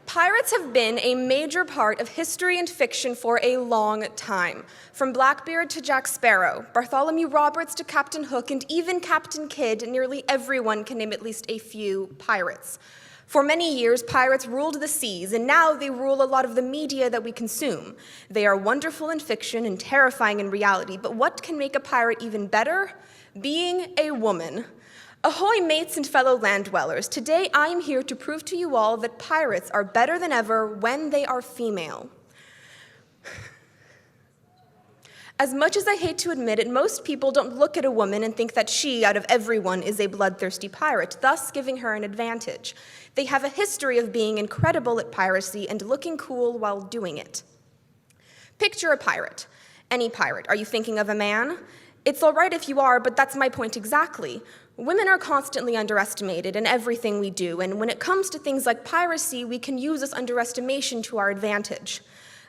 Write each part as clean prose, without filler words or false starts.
Pirates have been a major part of history and fiction for a long time. From Blackbeard to Jack Sparrow, Bartholomew Roberts to Captain Hook, and even Captain Kidd, nearly everyone can name at least a few pirates. For many years, pirates ruled the seas, and now they rule a lot of the media that we consume. They are wonderful in fiction and terrifying in reality, but what can make a pirate even better? Being a woman. Ahoy, mates and fellow land dwellers. Today I am here to prove to you all that pirates are better than ever when they are female. As much as I hate to admit it, most people don't look at a woman and think that she, out of everyone, is a bloodthirsty pirate, thus giving her an advantage. They have a history of being incredible at piracy and looking cool while doing it. Picture a pirate. Any pirate. Are you thinking of a man? It's all right if you are, but that's my point exactly. Women are constantly underestimated in everything we do, and when it comes to things like piracy, we can use this underestimation to our advantage.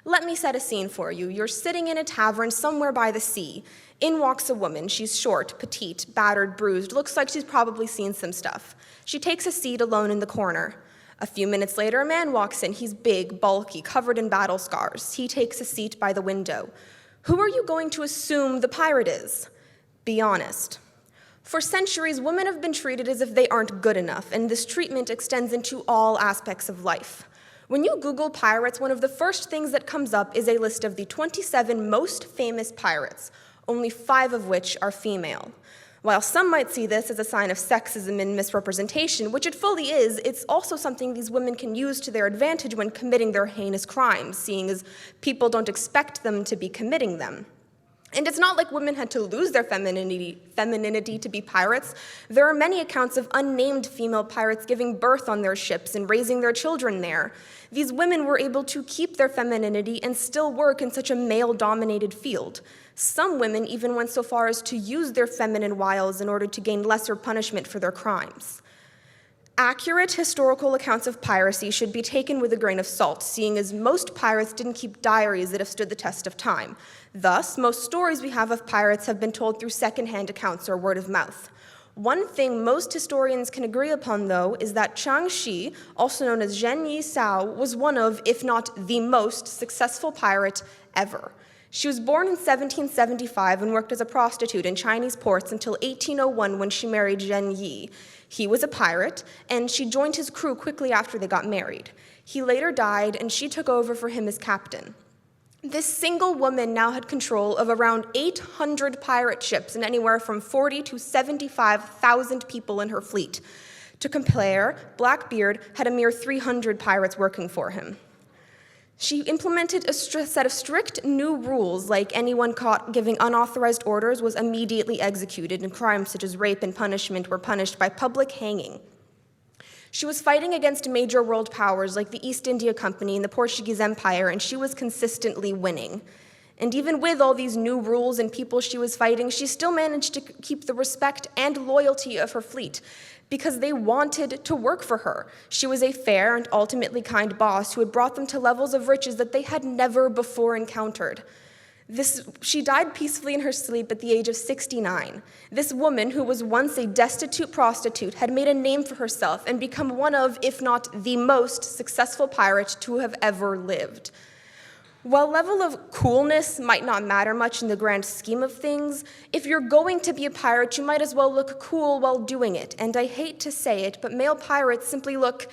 Let me set a scene for you. You're sitting in a tavern somewhere by the sea. In walks a woman. She's short, petite, battered, bruised, looks like she's probably seen some stuff. She takes a seat alone in the corner. A few minutes later, a man walks in. He's big, bulky, covered in battle scars. He takes a seat by the window. Who are you going to assume the pirate is? Be honest. For centuries, women have been treated as if they aren't good enough, and this treatment extends into all aspects of life. When you Google pirates, one of the first things that comes up is a list of the 27 most famous pirates, only 5 of which are female. While some might see this as a sign of sexism and misrepresentation, which it fully is, it's also something these women can use to their advantage when committing their heinous crimes, seeing as people don't expect them to be committing them. And it's not like women had to lose their femininity to be pirates. There are many accounts of unnamed female pirates giving birth on their ships and raising their children there. These women were able to keep their femininity and still work in such a male-dominated field. Some women even went so far as to use their feminine wiles in order to gain lesser punishment for their crimes. Accurate historical accounts of piracy should be taken with a grain of salt, seeing as most pirates didn't keep diaries that have stood the test of time. Thus, most stories we have of pirates have been told through second-hand accounts or word of mouth. One thing most historians can agree upon, though, is that Chang Shi, also known as Zhen Yi Sao, was one of, if not the most, successful pirate ever. She was born in 1775 and worked as a prostitute in Chinese ports until 1801 when she married Zhen Yi. He was a pirate, and she joined his crew quickly after they got married. He later died, and she took over for him as captain. This single woman now had control of around 800 pirate ships and anywhere from 40 to 75,000 people in her fleet. To compare, Blackbeard had a mere 300 pirates working for him. She implemented a set of strict new rules, like anyone caught giving unauthorized orders was immediately executed, and crimes such as rape and punishment were punished by public hanging. She was fighting against major world powers like the East India Company and the Portuguese Empire, and she was consistently winning. And even with all these new rules and people she was fighting, she still managed to keep the respect and loyalty of her fleet, because they wanted to work for her. She was a fair and ultimately kind boss who had brought them to levels of riches that they had never before encountered. She died peacefully in her sleep at the age of 69. This woman, who was once a destitute prostitute, had made a name for herself and become one of, if not the most successful pirate to have ever lived. While level of coolness might not matter much in the grand scheme of things, if you're going to be a pirate, you might as well look cool while doing it. And I hate to say it, but male pirates simply look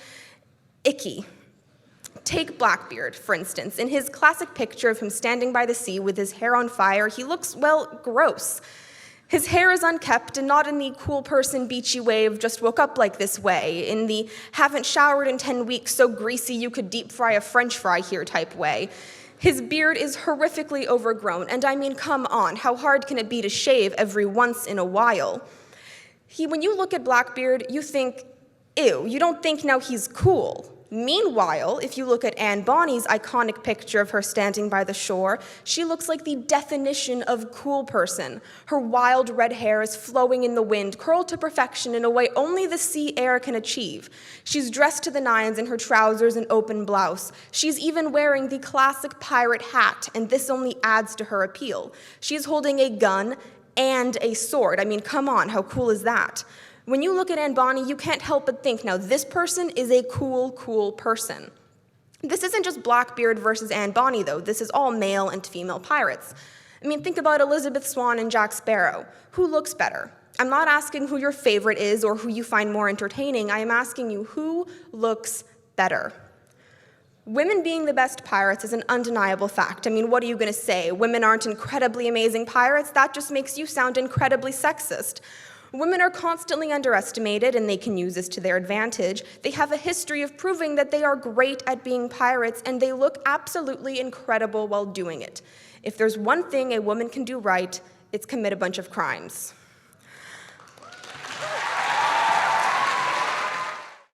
icky. Take Blackbeard, for instance. In his classic picture of him standing by the sea with his hair on fire, he looks, well, gross. His hair is unkempt and not in the cool person beachy way of just woke up like this way, in the haven't showered in 10 weeks so greasy you could deep fry a French fry here type way. His beard is horrifically overgrown, and I mean, come on, how hard can it be to shave every once in a while? When you look at Blackbeard, you think, ew, you don't think now he's cool. Meanwhile, if you look at Anne Bonny's iconic picture of her standing by the shore, she looks like the definition of cool person. Her wild red hair is flowing in the wind, curled to perfection in a way only the sea air can achieve. She's dressed to the nines in her trousers and open blouse. She's even wearing the classic pirate hat, and this only adds to her appeal. She's holding a gun and a sword. I mean, come on, how cool is that? When you look at Anne Bonny, you can't help but think, now this person is a cool, cool person. This isn't just Blackbeard versus Anne Bonny, though. This is all male and female pirates. I mean, think about Elizabeth Swann and Jack Sparrow. Who looks better? I'm not asking who your favorite is or who you find more entertaining. I am asking you, who looks better? Women being the best pirates is an undeniable fact. I mean, what are you going to say? Women aren't incredibly amazing pirates? That just makes you sound incredibly sexist. Women are constantly underestimated, and they can use this to their advantage. They have a history of proving that they are great at being pirates, and they look absolutely incredible while doing it. If there's one thing a woman can do right, it's commit a bunch of crimes.